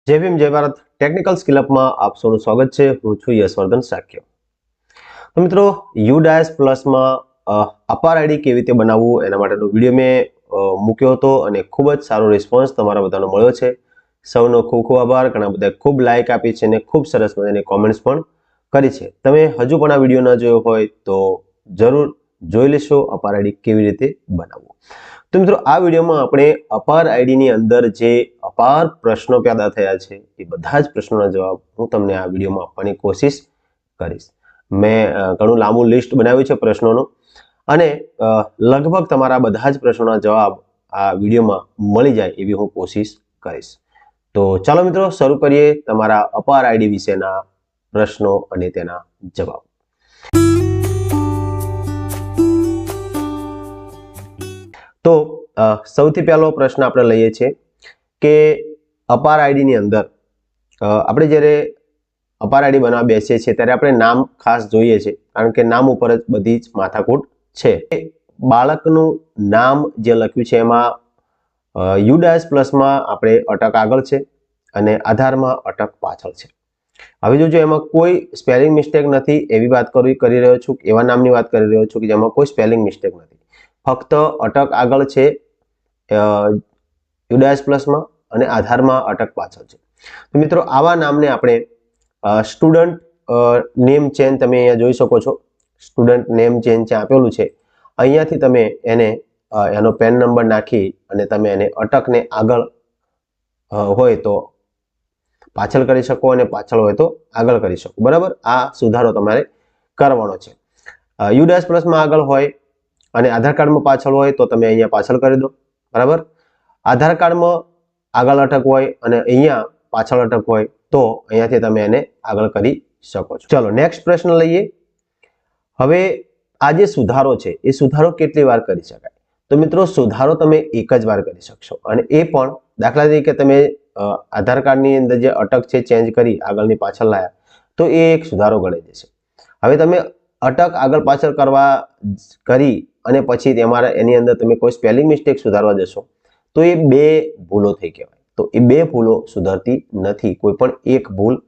जय भीम जय Bharat technical skill up में आप सबનું સ્વાગત છે। હું છું યશવર્ધન સાક્ય। તો મિત્રો યુડાયસ પ્લસ માં અપાર આઈડી કેવી રીતે બનાવવું એના માટેનો વિડિયો મેં મૂક્યો હતો અને ખૂબ જ સારો રિસ્પોન્સ તમારા બધાનો મળ્યો છે। સૌનો ખૂબ ખૂબ આભાર। ઘણા બધા ખૂબ લાઈક આપી છે અને ખૂબ સરસ મજાની કોમેન્ટ્સ પણ કરી છે। તમે હજુ પણ આ વિડિયો ન જોયો હોય તો જરૂર જોઈ લેશો અપાર આઈડી કેવી રીતે બનાવવું। तो मित्रों आ वीडियो में આપણે અપાર આઈડી ની અંદર જે અપાર પ્રશ્નો પેદા થયા છે એ બધા જ પ્રશ્નોના જવાબ હું તમને આ વિડિયોમાં આપવાની કોશિશ કરીશ। મેં ઘણું લાંબુ લિસ્ટ બનાવ્યું છે પ્રશ્નોનું અને લગભગ તમારા બધા જ પ્રશ્નોના જવાબ આ વિડિયોમાં મળી જાય એવી હું કોશિશ કરીશ। તો ચાલો મિત્રો શરૂ કરીએ તમારા અપાર આઈડી વિશેના પ્રશ્નો અને તેના જવાબ। तो સૌથી પહેલો પ્રશ્ન આપણે લઈએ છીએ કે અપાર આઈડી ની અંદર આપણે જ્યારે અપાર આઈડી બનાવવા બેસીએ છીએ ત્યારે આપણે નામ ખાસ જોઈએ છે કારણ કે નામ ઉપર જ બધી જ માથાકૂટ છે। બાળકનું નામ જે લખ્યું છે એમાં યુડાયસ પ્લસમાં આપણે અટક આગળ છે અને આધારમાં અટક પાછળ છે। હવે જોજો એમાં કોઈ સ્પેલિંગ મિસ્ટેક નથી એવી વાત કરી રહ્યો છું, એવા નામની વાત કરી રહ્યો છું કે જેમાં કોઈ સ્પેલિંગ મિસ્ટેક નથી, फक्त अटक आगळ छे યુડાયસ પ્લસમાં અને આધારમાં અટક પાછળ છે। તો મિત્રો આવા નામને આપણે સ્ટુડન્ટ નેમ ચેન તમે અહીંયા જોઈ શકો છો। સ્ટુડન્ટ નેમ ચેન છે આપેલું છે, અહીંયાથી તમે એને એનો પેન નંબર નાખી અને તમે એને અટકને આગળ હોય તો પાછળ કરી શકો અને પાછળ હોય તો આગળ કરી શકો। બરાબર, આ સુધારો તમારે કરવાનો છે। યુડાયસ પ્લસમાં આગળ હોય અને आधार कार्ड में पाछळ होय तो तमे अहींया पाछळ करी दो। बराबर, आधार कार्ड में आगळ अटक होय अने अहींया पाछळ अटक होय तो अहींयाथी तमे एने आगळ करी शको छो। चलो नेक्स्ट प्रश्न लईए। हवे आ जे सुधारो छे ए सुधारो केटली वार करी शकाय? तो मित्रों सुधारो तमे एक ज वार करी शकशो अने ए पण दाखला तरीके तमे आधार कार्ड नी अंदर जे अटक छे चेन्ज करी आगळनी पाछळ लाया तो ए एक सुधारो गणाई जशे। हवे तमे अटक आगळ पाछळ करवा करी અને પછી એની અંદર તમે કોઈ સ્પેલિંગ મિસ્ટેક સુધારવા જશો તો એ બે ભૂલો થઈ કહેવાય। તો એ બે ભૂલો સુધરતી નથી, કોઈ પણ એક ભૂલ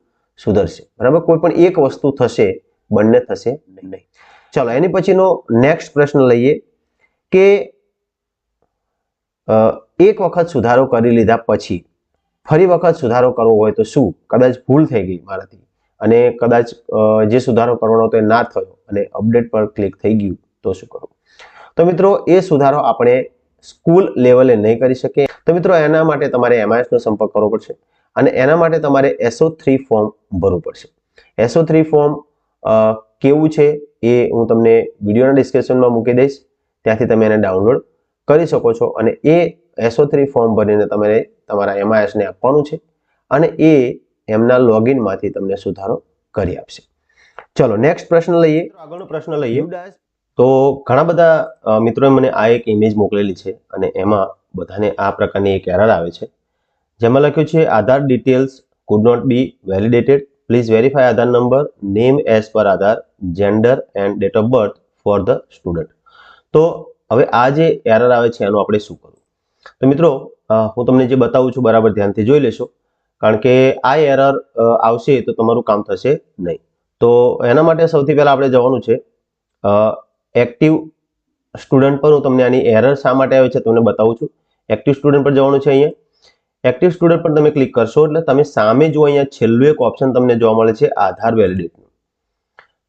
સુધરશે। બરાબર, કોઈ પણ એક વસ્તુ થશે, બંને થશે નહીં। ચલો એની પછીનો નેક્સ્ટ પ્રશ્ન લઈએ કે એક વખત સુધારો કરી લીધા પછી ફરી વખત સુધારો કરવો હોય તો શું? કદાચ ભૂલ થઈ ગઈ મારાથી અને કદાચ જે સુધારો કરવાનો હતો એ ના થયો અને અપડેટ પર ક્લિક થઈ ગયું તો શું કરવું? तो मित्रों ए सुधारो आपणे स्कूल लेवले नहीं करी शके। तो मित्रों एना माटे तमारे MIS नो संपर्क करवो पड़शे अने एना माटे तमारे SO3 फॉर्म भरवू पड़शे। SO3 फॉर्म केवुं छे ए हूँ तमने विडियोना डिस्क्रिप्शन में मूकी दईश, त्यांथी तमे एने डाउनलॉड करी शको छो अने ए SO3 फॉर्म भरीने तमारे तमारा MIS ने आपवानुं छे अने ए एमना लॉगिन मांथी तमने सुधारो करी आपशे। चलो नेक्स्ट प्रश्न लईए। आगळनो प्रश्न लईए। तो घणा बधा मित्रों मैंने आ एक इमेज मोकलेली है और एमां बधाने आ प्रकारनी एक एरर आवे छे जेमां लख्युं छे Aadhaar details could not be validated, please verify Aadhaar number, name as per Aadhaar, gender and date of birth for the student. तो हवे आ जे एरर आवे छे एनुं आपणे शुं करवुं? तो मित्रों हूँ तमने जे बतावुं छुं बराबर ध्यानथी जोई लेशो कारण के आ एरर आवशे तो तमारुं काम थशे नहीं। तो एना माटे सौथी पहेला आपणे जवानुं छे एक्टिव स्टूडेंट पर हूँ तमने आनी एरर शा माटे आवे छे तमने बतावुं छुं। एक्टिव स्टूडेंट पर जवानुं छे। अहींया एक्टिव स्टूडेंट पर तमे क्लिक करशो એટલે તમે સામે જો અહીંયા છેલ્લું એક ઓપ્શન તમને જોવા મળે છે આધાર વેલિડેટનું।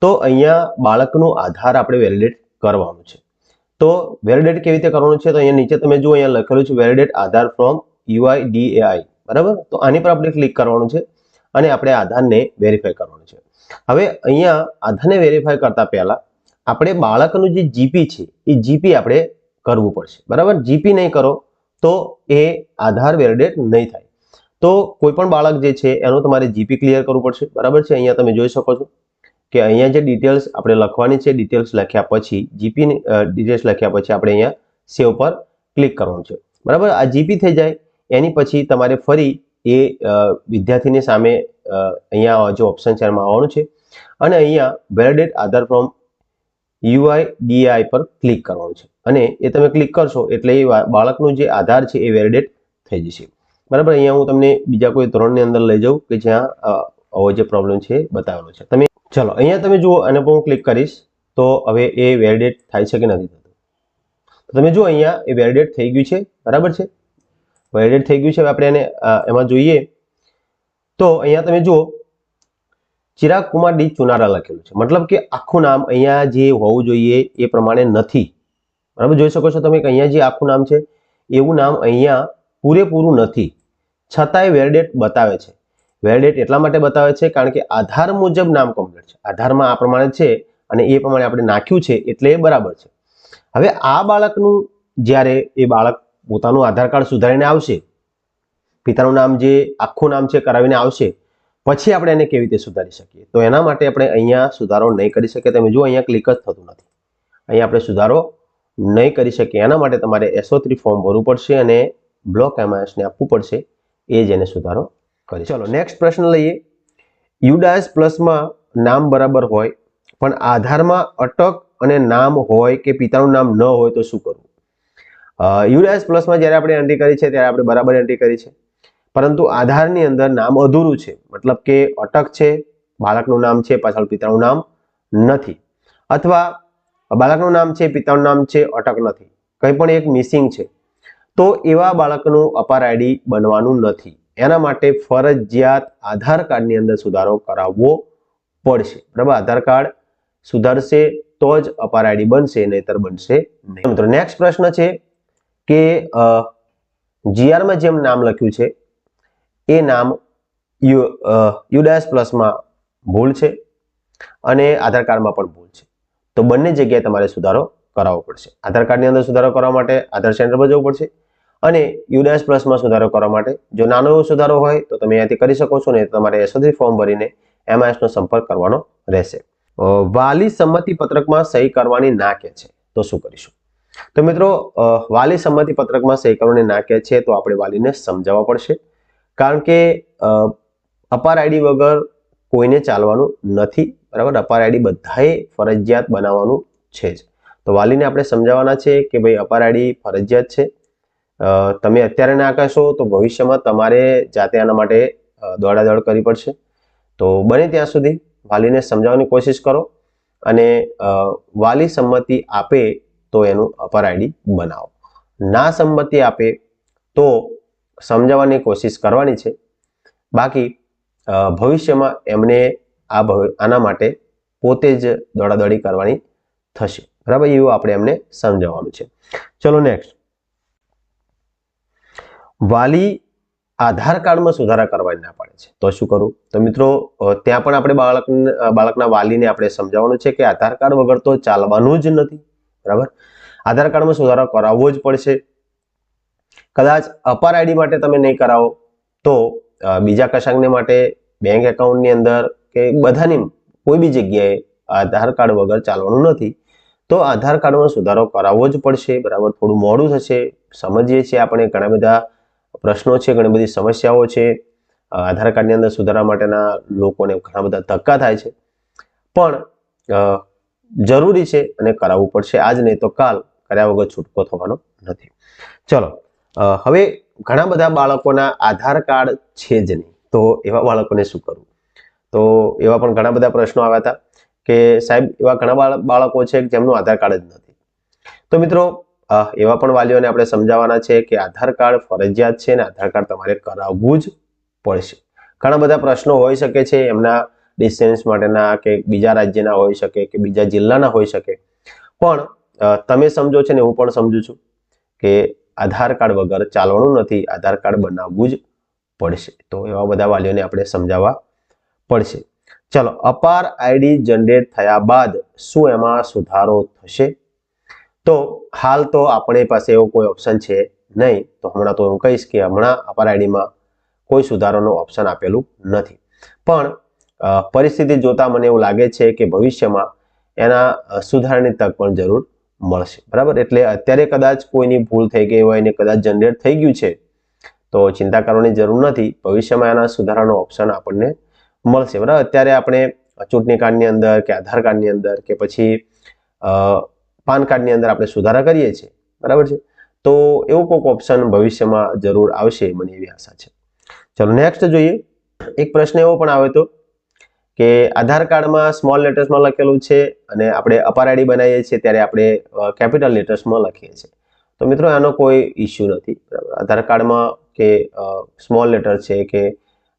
તો અહીંયા બાળકનું આધાર આપણે વેલિડેટ કરવાનું છે। તો વેલિડેટ કેવી રીતે કરવાનું છે? તો અહીંયા નીચે તમે જુઓ અહીંયા લખેલું છે વેલિડેટ આધાર ફ્રોમ UIDAI। બરાબર, તો આની પર આપણે ક્લિક કરવાનું છે અને આપણે આધારને વેરીફાઈ કરવાનું છે। હવે અહીંયા આધારને વેરીફાઈ કરતા પહેલા આપણે બાળકનું જે જીપી છે એ જીપી આપણે કરવું પડશે। બરાબર, જીપી નહીં કરો તો એ આધાર વેલિડેટ નહીં થાય। તો કોઈ પણ બાળક જે છે એનું તમારે જીપી ક્લિયર કરવું પડશે। બરાબર છે, અહીંયા તમે જોઈ શકો છો કે અહીંયા જે ડિટેલ્સ આપણે લખવાની છે, ડિટેલ્સ લખ્યા પછી જીપી ડિટેલ્સ લખ્યા પછી આપણે અહીંયા સેવ પર ક્લિક કરવાનું છે। બરાબર, આ જીપી થઈ જાય એની પછી તમારે ફરી એ વિદ્યાર્થીની સામે અહીંયા જે ઓપ્શન છે એમાં આવવાનું છે અને અહીંયા વેલિડેટ આધાર ફ્રોમ UIDAI पर क्लिक करवानुं छे अने ए तमे क्लिक करशो एटले ए बाळकनुं जे आधार छे ए वेलिडेट थई जशे। બરાબર. અહીંયા હું તમને બીજા કોઈ ધોરણની અંદર લઈ જાઉં કે જ્યાં આવો જે પ્રોબ્લેમ છે એ બતાવેલો છે. તમે ચલો અહીંયા તમે જુઓ, અને હું ક્લિક કરીશ તો હવે એ વેલિડેટ થાય છે કે નથી થતું. તો તમે જુઓ અહીંયા એ વેલિડેટ થઈ ગયું છે. બરાબર છે, વેલિડેટ થઈ ગયું છે. હવે આપણે એને એમાં જોઈએ તો અહીંયા તમે જુઓ ચિરાગ કુમાર ડી ચુનારા લખેલું છે, મતલબ કે આખું નામ અહીંયા જે હોવું જોઈએ એ પ્રમાણે નથી. બરાબર, જોઈ શકો છો તમે કે અહીંયા જે આખું નામ છે એવું નામ અહીંયા પૂરેપૂરું નથી, છતાંય વેલિડેટ બતાવે છે. વેલિડેટ એટલા માટે બતાવે છે કારણ કે આધાર મુજબ નામ કમ્પ્લીટ છે, આધારમાં આ પ્રમાણે છે અને એ પ્રમાણે આપણે નાખ્યું છે એટલે એ બરાબર છે. હવે આ બાળકનું જ્યારે એ બાળક પોતાનું આધાર કાર્ડ સુધારીને આવશે, પિતાનું નામ જે આખું નામ છે કરાવીને આવશે, પછી આપણે એને કેવી રીતે સુધારી શકીએ? તો એના માટે આપણે અહીંયા સુધારો નહીં કરી શકીએ. તમે જુઓ અહીંયા ક્લિક જ થતું નથી, અહીંયા આપણે સુધારો નહીં કરી શકીએ. એના માટે તમારે SO3 ફોર્મ ભરવું પડશે અને બ્લોક MIS ને આપવું પડશે, એ જ એને સુધારો કરી. ચલો નેક્સ્ટ પ્રશ્ન લઈએ. યુડાયસ પ્લસમાં નામ બરાબર હોય પણ આધારમાં અટક અને નામ હોય કે પિતાનું નામ ન હોય તો શું કરવું? યુડાયસ પ્લસમાં જ્યારે આપણે એન્ટ્રી કરી છે ત્યારે આપણે બરાબર એન્ટ્રી કરી છે, પરંતુ આધારની અંદર નામ અધૂરું છે, મતલબ કે અટક છે, બાળકનું નામ છે, પાછળ પિતાનું નામ નથી, અથવા બાળકનું નામ છે, પિતાનું નામ છે, અટક નથી, કંઈ પણ એક મિસિંગ છે, તો એવા બાળકનું અપાર આઈડી બનવાનું નથી. એના માટે ફરજિયાત આધાર કાર્ડની અંદર સુધારો કરાવવો પડશે. બરાબર, આધાર કાર્ડ સુધારશે તો જ અપાર આઈડી બનશે, નહીતર બનશે નહીં. મિત્રો નેક્સ્ટ પ્રશ્ન છે કે જીઆરમાં જેમ નામ લખ્યું છે એ નામ યુડાયસ પ્લસમાં ભૂલ છે અને આધાર કાર્ડમાં પણ ભૂલ છે, તો બંને જગ્યાએ તમારે સુધારો કરાવવો પડશે. આધાર કાર્ડની અંદર સુધારો કરવા માટે આધાર સેન્ટર પર જવું પડશે અને યુડાયસ પ્લસમાં સુધારો કરવા માટે જો નાનો એવો સુધારો હોય તો તમે અહીંયાથી કરી શકો છો, ને તમારે SO3 ફોર્મ ભરીને MIS નો સંપર્ક કરવાનો રહેશે. વાલી સંમતિ પત્રકમાં સહી કરવાની ના કહે છે તો શું કરીશું? તો મિત્રો વાલી સંમતિ પત્રકમાં સહી કરવાની ના કહે છે તો આપણે વાલીને સમજાવવા પડશે, કારણ કે અપાર આઈડી વગર કોઈને ચાલવાનું નથી. બરાબર, અપાર આઈડી બધાએ ફરજિયાત બનાવવાનું છે જ. તો વાલીને આપણે સમજાવવાના છે કે ભાઈ અપાર આઈડી ફરજિયાત છે, તમે અત્યારે ના કહેશો તો ભવિષ્યમાં તમારે જાતે આના માટે દોડાદોડ કરવી પડશે. તો બને ત્યાં સુધી વાલીને સમજાવવાની કોશિશ કરો અને વાલી સંમતિ આપે તો એનું અપાર આઈડી બનાવો, ના સંમતિ આપે તો સમજાવવાની કોશિશ કરવાની છે. બાકી ભવિષ્યમાં એમને આના માટે પોતે જ દોડાદોડી કરવાની થશે. બરાબર, એવું આપણે એમને સમજાવવાનું છે. ચલો નેક્સ્ટ. વાલી આધાર કાર્ડમાં સુધારા કરવાની ના પાડે છે તો શું કરવું? તો મિત્રો ત્યાં પણ આપણે બાળકના વાલીને આપણે સમજાવવાનું છે કે આધાર કાર્ડ વગર તો ચાલવાનું જ નથી. બરાબર, આધાર કાર્ડમાં સુધારો કરાવવો જ પડશે. કદાચ અપાર આઈડી માટે તમે નહીં કરાવો તો બીજા કશાકને માટે બેંક એકાઉન્ટની અંદર કે બધાની કોઈ બી જગ્યાએ આધાર કાર્ડ વગર ચાલવાનું નથી, તો આધાર કાર્ડમાં સુધારો કરાવવો જ પડશે. બરાબર, થોડું મોડું થશે, સમજીએ છીએ આપણે, ઘણા બધા પ્રશ્નો છે, ઘણી બધી સમસ્યાઓ છે, આધાર કાર્ડની અંદર સુધારા માટેના લોકોને ઘણા બધા ધક્કા થાય છે, પણ જરૂરી છે અને કરાવવું પડશે. આજ નહીં તો કાલ કર્યા વગર છૂટકો થવાનો નથી. ચલો, હવે ઘણા બધા બાળકોના આધાર કાર્ડ છે જ નહીં, તો એવા બાળકોને શું કરવું? તો એવા પણ ઘણા બધા પ્રશ્નો આવ્યા હતા કે સાહેબ એવા ઘણા બાળકો છે જેમનું આધાર કાર્ડ જ નથી. તો મિત્રો એવા પણ વાલીઓને આપણે સમજાવવાના છે કે આધાર કાર્ડ ફરજિયાત છે અને આધાર કાર્ડ તમારે કરાવવું જ પડશે. ઘણા બધા પ્રશ્નો હોઈ શકે છે, એમના ડિસ્ટન્સ માટેના કે બીજા રાજ્યના હોઈ શકે કે બીજા જિલ્લાના હોઈ શકે, પણ તમે સમજો છો ને હું પણ સમજુ છું કે આધાર કાર્ડ વગર ચાલવાનું નથી, આધાર કાર્ડ બનાવવું જ પડશે. તો એવા બધા વાલીઓને આપણે સમજાવવા પડશે. ચલો, અપાર આઈડી જનરેટ થયા બાદ શું એમાં સુધારો થશે? તો હાલ તો આપણી પાસે એવો કોઈ ઓપ્શન છે નહીં, તો હમણાં તો હું કહીશ કે હમણાં અપાર આઈડીમાં કોઈ સુધારાનું ઓપ્શન આપેલું નથી, પણ પરિસ્થિતિ જોતા મને એવું લાગે છે કે ભવિષ્યમાં એના સુધારાની તક પણ જરૂર મળશે. બરાબર, એટલે અત્યારે કદાચ કોઈની ભૂલ થઈ ગઈ હોય ને કદાચ જનરેટ થઈ ગયું છે તો ચિંતા કરવાની જરૂર નથી, ભવિષ્યમાં એના સુધારાનો ઓપ્શન આપણને મળશે. બરાબર, અત્યારે આપણે ચૂંટણી કાર્ડની અંદર કે આધાર કાર્ડની અંદર કે પછી પાન કાર્ડની અંદર આપણે સુધારા કરીએ છીએ. બરાબર છે, તો એવું કોઈક ઓપ્શન ભવિષ્યમાં જરૂર આવશે, મને એવી આશા છે. ચલો નેક્સ્ટ જોઈએ. એક પ્રશ્ન એવો પણ આવ્યો હતો કે આધાર કાર્ડમાં સ્મોલ લેટર્સમાં લખેલું છે અને આપણે અપાર આઈડી બનાવીએ છીએ ત્યારે આપણે કેપિટલ લેટર્સમાં લખીએ છીએ. તો મિત્રો આનો કોઈ ઇસ્યુ નથી, બરાબર. આધાર કાર્ડમાં કે સ્મોલ લેટર છે કે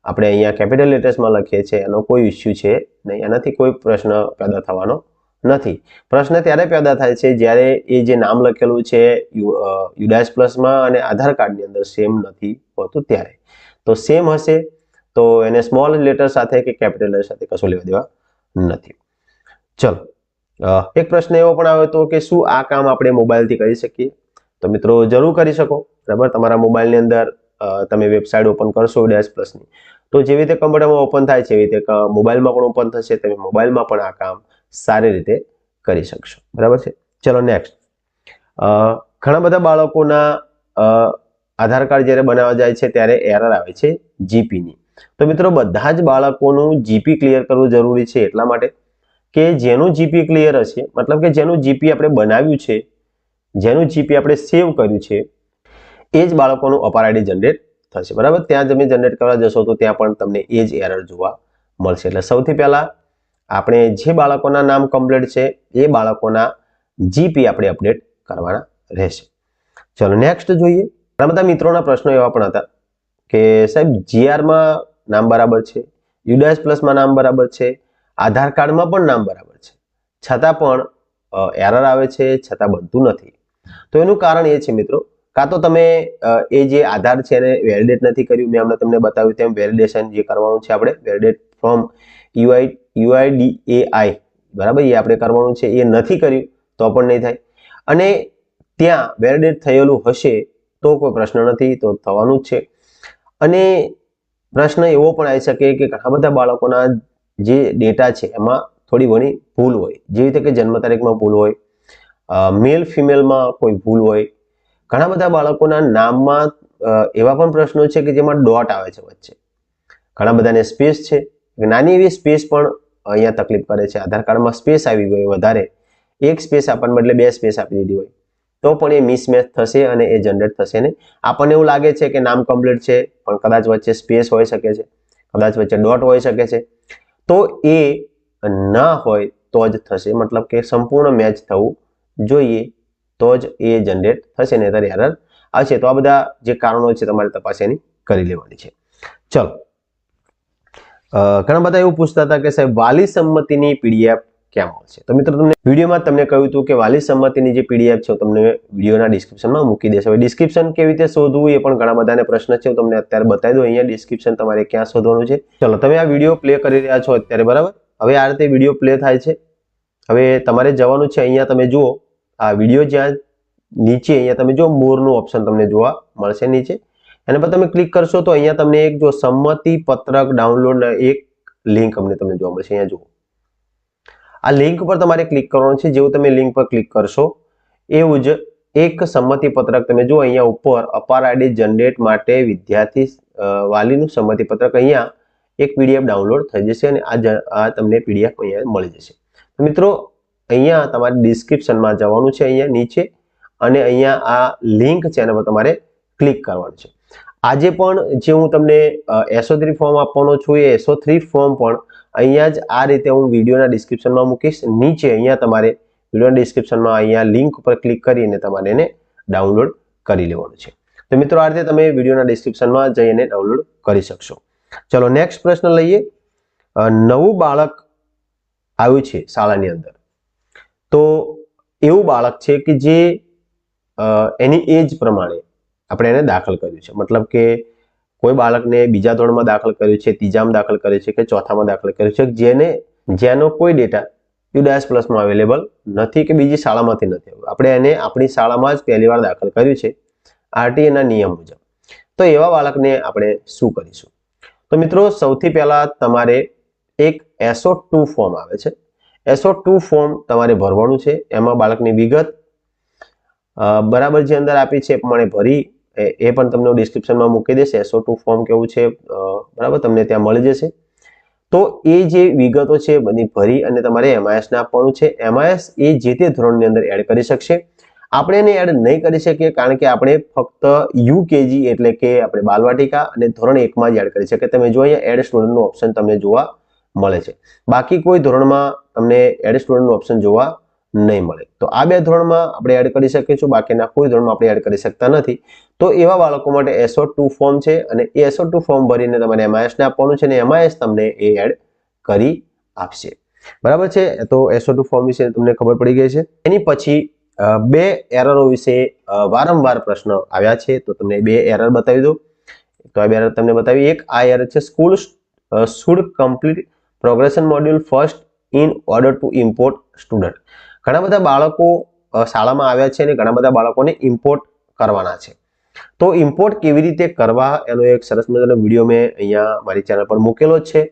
આપણે અહીંયા કેપિટલ લેટર્સમાં લખીએ છીએ એનો કોઈ ઇસ્યુ છે નહીં, એનાથી કોઈ પ્રશ્ન પેદા થવાનો નથી. પ્રશ્ન ત્યારે પેદા થાય છે જ્યારે એ જે નામ લખેલું છે યુડાઇસ પ્લસમાં અને આધાર કાર્ડની અંદર સેમ નથી હોતું ત્યારે. તો સેમ હશે તો એને સ્મોલ લેટર સાથે કે કેપિટલ લેટર સાથે કશું લેવા દેવા નથી. ચલો એક પ્રશ્ન એવો પણ આવ્યો હતો કે શું આ કામ આપણે મોબાઈલથી કરી શકીએ? તો મિત્રો જરૂર કરી શકો, બરાબર. તમારા મોબાઈલની અંદર તમે વેબસાઇટ ઓપન કરશો યુડાઇસ પ્લસની, તો જેવી રીતે કમ્પ્યુટરમાં ઓપન થાય છે એવી રીતે મોબાઈલમાં પણ ઓપન થશે. તમે મોબાઈલમાં પણ આ કામ સારી રીતે કરી શકશો, બરાબર છે. ચલો નેક્સ્ટ. ઘણા બધા બાળકોના આધાર કાર્ડ જ્યારે બનાવવા જાય છે ત્યારે એરર આવે છે જીપીની. તો મિત્રો બધા જ બાળકોનું જીપી ક્લિયર કરવું જરૂરી છે, એટલા માટે કે જેનું જીપી ક્લિયર હશે, મતલબ કે જેનું જીપી આપણે બનાવ્યું છે, જેનું જીપી આપણે સેવ કર્યું છે, એ જ બાળકોનું અપાર આઈડી જનરેટ થશે, બરાબર. ત્યાં તમે જનરેટ કરવા જશો તો ત્યાં પણ તમને એ જ એરર જોવા મળશે. એટલે સૌથી પહેલા આપણે જે બાળકોના નામ કમ્પ્લીટ છે એ બાળકોના જીપી આપણે અપડેટ કરવાના રહેશે. ચલો નેક્સ્ટ જોઈએ. ઘણા બધા મિત્રોના પ્રશ્નો એવા પણ હતા કે સાહેબ જીઆરમાં નામ બરાબર છે, યુડાઇસ પ્લસમાં નામ બરાબર છે, આધાર કાર્ડમાં પણ નામ બરાબર છે, છતાં પણ એરર આવે છે, છતાં બનતું નથી. તો એનું કારણ એ છે મિત્રો, કાં તો તમે એ જે આધાર છે એને વેલિડેટ નથી કર્યું. મેં હમણાં તમને બતાવ્યું તેમ વેલિડેશન જે કરવાનું છે આપણે વેલિડેટ ફ્રોમ UIDAI, બરાબર, એ આપણે કરવાનું છે, એ નથી કર્યું તો પણ નહીં થાય. અને ત્યાં વેલિડેટ થયેલું હશે તો કોઈ પ્રશ્ન નથી, તો થવાનું જ છે. અને પ્રશ્ન એવો પણ આવી શકે કે ઘણા બધા બાળકોના જે ડેટા છે એમાં થોડી ઘણી ભૂલ હોય, જેવી રીતે કે જન્મ તારીખમાં ભૂલ હોય, મેલ ફિમેલમાં કોઈ ભૂલ હોય. ઘણા બધા બાળકોના નામમાં એવા પણ પ્રશ્નો છે કે જેમાં ડોટ આવે છે વચ્ચે, ઘણા બધાને સ્પેસ છે, નાની એવી સ્પેસ પણ અહીંયા તકલીફ કરે છે. આધાર કાર્ડમાં સ્પેસ આવી ગઈ વધારે, એક સ્પેસ આપવાને બદલે બે સ્પેસ આપી દીધી હોય તો પણ એ મિસમેચ થશે અને એ જનરેટ થશે ને. આપણને એવું લાગે છે કે નામ કમ્પ્લીટ છે પણ કદાચ વચ્ચે સ્પેસ હોઈ શકે છે, કદાચ વચ્ચે ડોટ હોઈ શકે છે. તો એ ના હોય તો જ થશે, મતલબ કે સંપૂર્ણ મેચ થવું જોઈએ તો જ એ જનરેટ થશે, ને ત્યારે એરર આવશે. તો આ બધા જે કારણો છે તમારે તપાસ એની કરી લેવાની છે. ચલો ઘણા બધા એવું પૂછતા હતા કે સાહેબ વાલી સંમતિની પીડીએફ ક્યાં મળશે? તો મિત્રો તમને વિડીયોમાં તમને કહ્યું હતું કે વાલી સંમતિની જે પીડીએફ છે તમને વિડીયોના ડિસ્ક્રિપ્શનમાં મૂકી દેશે. હવે ડિસ્ક્રિપ્શન કેવી રીતે શોધવું એ પણ ઘણા બધાને પ્રશ્ન છે, હું તમને અત્યારે બતાવી દઉં. અહીંયા ડિસ્ક્રિપ્શન તમારે ક્યાં શોધવાનું છે. ચલો તમે આ વિડીયો પ્લે કરી રહ્યા છો અત્યારે, બરાબર. હવે આ રીતે વિડીયો પ્લે થાય છે. હવે તમારે જવાનું છે, અહીંયા તમે જુઓ આ વિડીયો જ્યાં નીચે અહીંયા તમે જો મોરનું ઓપ્શન તમને જોવા મળશે નીચે, એના પર તમે ક્લિક કરશો તો અહીંયા તમને એક જો સંમતિ પત્રક ડાઉનલોડ એક લિંક અમને તમને જોવા મળશે. અહીંયા જુઓ આ લિંક પર તમારે ક્લિક કરવાનું છે. જેવું તમે લિંક પર ક્લિક કરશો એવું જ એક સંમતિ પત્રક તમે જુઓ અહીંયા ઉપર અપાર આઈડી જનરેટ માટે વિદ્યાર્થી વાલીનું સંમતિ પત્રક અહીંયા એક પીડીએફ ડાઉનલોડ થઈ જશે અને આ તમને પીડીએફ અહીંયા મળી જશે. તો મિત્રો અહીંયા તમારે ડિસ્ક્રિપ્શનમાં જવાનું છે, અહીંયા નીચે, અને અહીંયા આ લિંક છે એના પર તમારે ક્લિક કરવાનું છે. આજે પણ જે હું તમને SO3 ફોર્મ આપવાનો છું એ SO3 ફોર્મ પણ અહીંયા જ આ રીતે હું વિડીયોના ડિસ્ક્રિપ્શનમાં મૂકીશ. નીચે અહીંયા તમારે વિડીયોના ડિસ્ક્રિપ્શનમાં અહીંયા લિંક ઉપર ક્લિક કરીને તમારે એને ડાઉનલોડ કરી લેવાનું છે. તો મિત્રો આ રીતે તમે વિડીયોના ડિસ્ક્રિપ્શનમાં જઈને ડાઉનલોડ કરી શકશો. ચલો નેક્સ્ટ પ્રશ્ન લઈએ. નવું બાળક આવ્યું છે શાળાની અંદર, તો એવું બાળક છે કે જે એની એજ પ્રમાણે આપણે એને દાખલ કર્યું છે, મતલબ કે કોઈ બાળકને બીજા ધોરણમાં દાખલ કર્યું છે, ત્રીજામાં દાખલ કર્યું છે કે ચોથામાં દાખલ કર્યું છે, જેનો કોઈ ડેટા યુડાઇસ પ્લસમાં અવેલેબલ નથી કે બીજી શાળામાંથી નથી આવ્યું, આપણે એને આપણી શાળામાં જ પહેલી વાર દાખલ કર્યું છે RTA ના નિયમ મુજબ. તો એવા બાળકને આપણે શું કરીશું? તો મિત્રો સૌથી પહેલા તમારે એક SO2 ફોર્મ આવે છે, SO2 ફોર્મ તમારે ભરવાનું છે. એમાં બાળકની વિગત બરાબર જે અંદર આપી છે એ પ્રમાણે ભરી એ પણ તમને ડિસ્ક્રિપ્શનમાં મૂકી દેશે. SO2 ફોર્મ કેવું છે બરાબર તમને ત્યાં મળી જશે. તો એ જે વિગતો છે બધી ભરી અને તમારે MIS ને આપવાનું છે. MIS એ જે તે ધોરણની અંદર એડ કરી શકશે. આપણે એને એડ નહીં કરી શકીએ કારણ કે આપણે ફક્ત યુકેજી એટલે કે આપણે બાલવાટિકા અને ધોરણ 1 માં જ એડ કરી શકીએ. તમે જો અહીંયા એડ સ્ટુડન્ટનું ઓપ્શન તમને જોવા મળે છે. બાકી કોઈ ધોરણમાં તમને એડ સ્ટુડન્ટનું ઓપ્શન જોવા નહીં મળે. તો આ બે ધોરણમાં આપણે એડ કરી શકીએ છીએ, બાકીના કોઈ ધોરણમાં આપણે એડ કરી શકતા નથી. તો એવા બાળકો માટે SO2 ફોર્મ છે અને એ SO2 ફોર્મ ભરીને તમારે MIS ને આપવાનું છે અને MIS તમને એ એડ કરી આપશે. બરાબર છે. તો SO2 ફોર્મ વિશે તમને ખબર પડી ગઈ છે. એની પછી બે એરરો વિશે વારંવાર પ્રશ્ન આવ્યા છે, તો તમને બે એરર બતાવી દઉં. તો આ બે એરર તમને બતાવી. એક આ એરર છે, school should complete progression module first in order to import student. ઘણા બધા બાળકો શાળામાં આવ્યા છે અને ઘણા બધા બાળકોને ઇમ્પોર્ટ કરવાના છે. તો ઇમ્પોર્ટ કેવી રીતે કરવા એનો એક સરસ મજાનો વિડીયો મેં અહીંયા મારી ચેનલ પર મૂકેલો જ છે.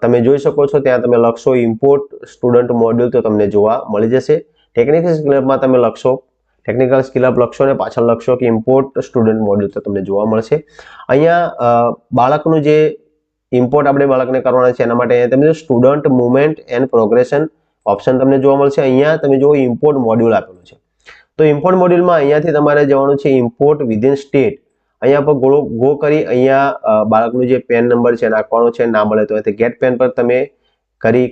તમે જોઈ શકો છો. ત્યાં તમે લખશો ઇમ્પોર્ટ સ્ટુડન્ટ મોડ્યુલ તો તમને જોવા મળી જશે. ટેકનિકલ સ્કિલ અપમાં તમે લખશો, ટેકનિકલ સ્કિલ અપ લખશો અને પાછળ લખશો કે ઇમ્પોર્ટ સ્ટુડન્ટ મોડ્યુલ તો તમને જોવા મળશે. અહીંયા બાળકનું જે ઇમ્પોર્ટ આપણે બાળકને કરવાના છે એના માટે તમે જો student movement and progression option તમને જોવા મળશે. અહીંયા તમે જો ઇમ્પોર્ટ મોડ્યુલ આપેલું છે. તો ઇમ્પોર્ટ મોડ્યુલમાં અહીંયાથી તમારે જવાનું છે ઇમ્પોર્ટ વિધિન સ્ટેટ. અહીંયા પર ગો કરી અહીંયા બાળકનું જે પેન નંબર છે નાખવાનો છે. ના મળે તો અહીંથી ગેટ પેન પર તમે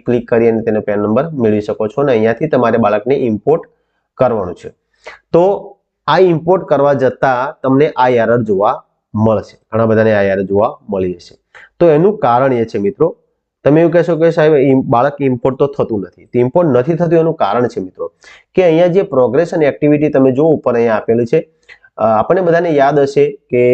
ક્લિક કરી અને તેનો પેન નંબર મેળવી શકો છો અને અહીંયાથી તમારે બાળકને ઇમ્પોર્ટ કરવાનું છે. તો આ ઇમ્પોર્ટ કરવા જતા તમને આ એરર જોવા મળશે. ઘણા બધાને આ એરર જોવા મળી જશે. તો એનું કારણ એ છે મિત્રો, તમે એવું કહેશો કે સાહેબ બાળક ઇમ્પોર્ટ તો થતું નથી. તો ઇમ્પોર્ટ નથી થતું એનું કારણ છે મિત્રો કે અહીંયા જે પ્રોગ્રેશન એક્ટિવિટી તમે જો ઉપર અહીંયા આપેલું છે, આપણને બધાને યાદ હશે કે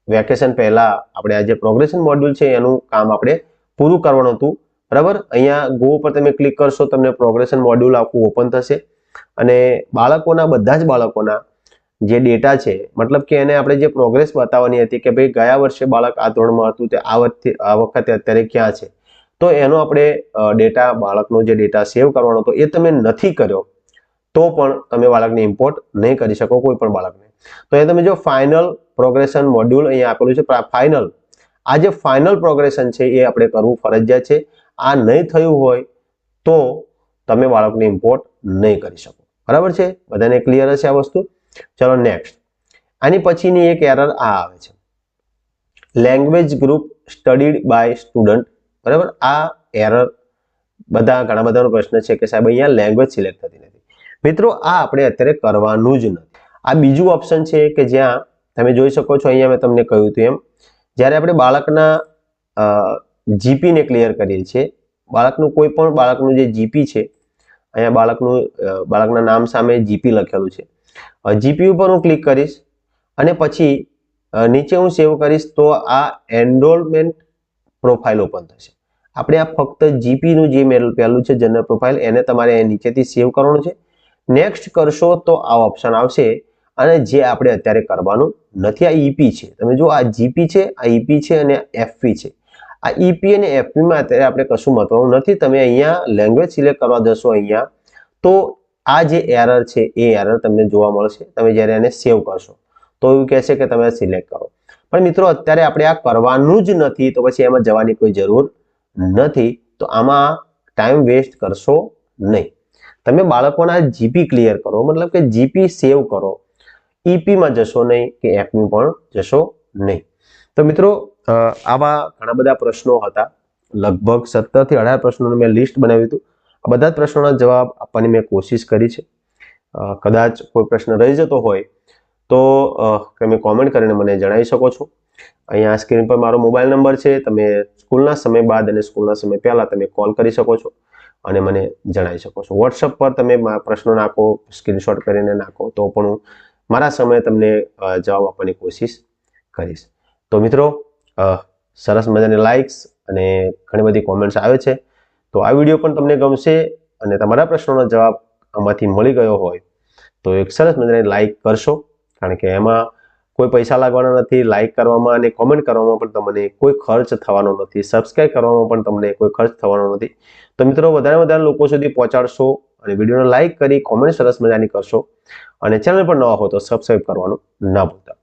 વેકેશન પહેલા આપણે આ જે પ્રોગ્રેશન મોડ્યુલ છે એનું કામ આપણે પૂરું કરવાનું હતું. બરાબર. અહીંયા ગો ઉપર તમે ક્લિક કરશો તમને પ્રોગ્રેશન મોડ્યુલ આખું ઓપન થશે અને બાળકોના બધા જ બાળકોના જે ડેટા છે, મતલબ કે એને આપણે જે પ્રોગ્રેસ બતાવવાની હતી કે ભાઈ ગયા વર્ષે બાળક આ ધોરણમાં હતું તે આ વખતે અત્યારે ક્યાં છે, તો એનો આપણે ડેટા બાળકનો જે ડેટા સેવ કરવાનો હતો એ તમે નથી કર્યો તો પણ તમે બાળકને ઇમ્પોર્ટ નહીં કરી શકો કોઈ પણ બાળકને. તો એ તમે જો ફાઇનલ પ્રોગ્રેશન મોડ્યુલ અહીંયા આપેલું છે. ફાઇનલ આ જે ફાઇનલ પ્રોગ્રેશન છે એ આપણે કરવું ફરજિયાત છે. આ નહીં થયું હોય તો તમે બાળકને ઇમ્પોર્ટ નહીં કરી શકો. બરાબર છે. બધાને ક્લિયર હશે આ વસ્તુ? ચલો નેક્સ્ટ. આની પછીની એક એરર આ આવે છે, language group studied by student. બરાબર. આ એરર ઘણા બધાનો પ્રશ્ન છે કે સાહેબ અહીંયા લેંગ્વેજ સિલેક્ટ થતી નથી. મિત્રો આ આપણે અત્યારે કરવાનું જ નથી. આ બીજું ઓપ્શન છે કે જ્યાં તમે જોઈ શકો છો, અહીંયા મેં તમને કહ્યું હતું એમ, જ્યારે આપણે બાળકના જીપી ને ક્લિયર કરીએ છીએ, બાળકનું કોઈ પણ બાળકનું જે જીપી છે, અહીંયા બાળકના નામ સામે જીપી લખેલું છે. જીપી ઉપર હું ક્લિક કરીશ અને પછી નીચે હું સેવ કરીશ તો આ એનરોલમેન્ટ પ્રોફાઇલ ઓપન થશે. આપણે આ ફક્ત જીપી નું જે પહેલું છે જનરલ પ્રોફાઇલ, એને તમારે નીચેથી સેવ કરવાનું છે. નેક્સ્ટ કરશો તો આ ઓપ્શન આવશે અને જે આપણે અત્યારે કરવાનું નથી. આ ઈપી છે. તમે જો આ જીપી છે, આ ઈપી છે અને એફપી છે. આ ઈપી અને એફપી માં અત્યારે આપણે કશું મહત્વનું નથી. તમે અહીંયા લેંગ્વેજ સિલેક્ટ કરવા જશો અહીંયા તો આ જે એરર છે એ એરર તમને જોવા મળશે. તમે જ્યારે એને સેવ કરશો તો એવું કહેશે કે તમે સિલેક્ટ કરો. પણ મિત્રો અત્યારે આપણે આ કરવાનું જ નથી તો પછી એમાં જવાની કોઈ જરૂર નથી. તો આમાં ટાઈમ વેસ્ટ કરશો નહીં. તમે બાળકોના જીપી ક્લિયર કરો, મતલબ કે જીપી સેવ કરો. ઈપી માં જશો નહીં કે એફપી પણ જશો નહીં. તો મિત્રો આવા ઘણા બધા પ્રશ્નો હતા. લગભગ 17 થી 18 પ્રશ્નોનું મેં લિસ્ટ બનાવ્યું હતું. આ બધા જ પ્રશ્નોના જવાબ આપવાની મેં કોશિશ કરી છે. કદાચ કોઈ પ્રશ્ન રહી જતો હોય તો તમે કોમેન્ટ કરીને મને જણાવી શકો છો. અહીંયા સ્ક્રીન પર મારો મોબાઈલ નંબર છે. તમે સ્કૂલના સમય બાદ અને સ્કૂલના સમય પહેલા તમે કોલ કરી શકો છો અને મને જણાવી શકો છો. વોટ્સઅપ પર તમે પ્રશ્નો નાખો, સ્ક્રીનશોટ કરીને નાખો તો પણ હું મારા સમયે તમને જવાબ આપવાની કોશિશ કરીશ. તો મિત્રો સરસ મજાની લાઇક્સ અને ઘણી બધી કોમેન્ટ્સ આવે છે. તો આ વિડીયો પણ તમને ગમશે અને તમારા પ્રશ્નોનો જવાબ આમાંથી મળી ગયો હોય તો એક સરસ મજાની લાઇક કરશો, કારણ કે એમાં કોઈ પૈસા લાગવાના નથી. લાઇક કરવામાં અને કોમેન્ટ કરવામાં પણ તમને કોઈ ખર્ચ થવાનો નથી. સબસ્ક્રાઇબ કરવામાં પણ તમને કોઈ ખર્ચ થવાનો નથી. તો મિત્રો વધારે લોકો સુધી પહોંચાડશો અને વિડીયોને લાઇક કરી કોમેન્ટ સરસ મજાની કરશો અને ચેનલ પર નવા હો તો સબસ્ક્રાઇબ કરવાનું ના ભૂલતા.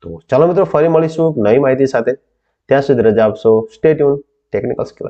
તો ચાલો મિત્રો ફરી મળીશું નવી માહિતી સાથે. ત્યાં સુધી રજા આપશો. Stay tune technical skill.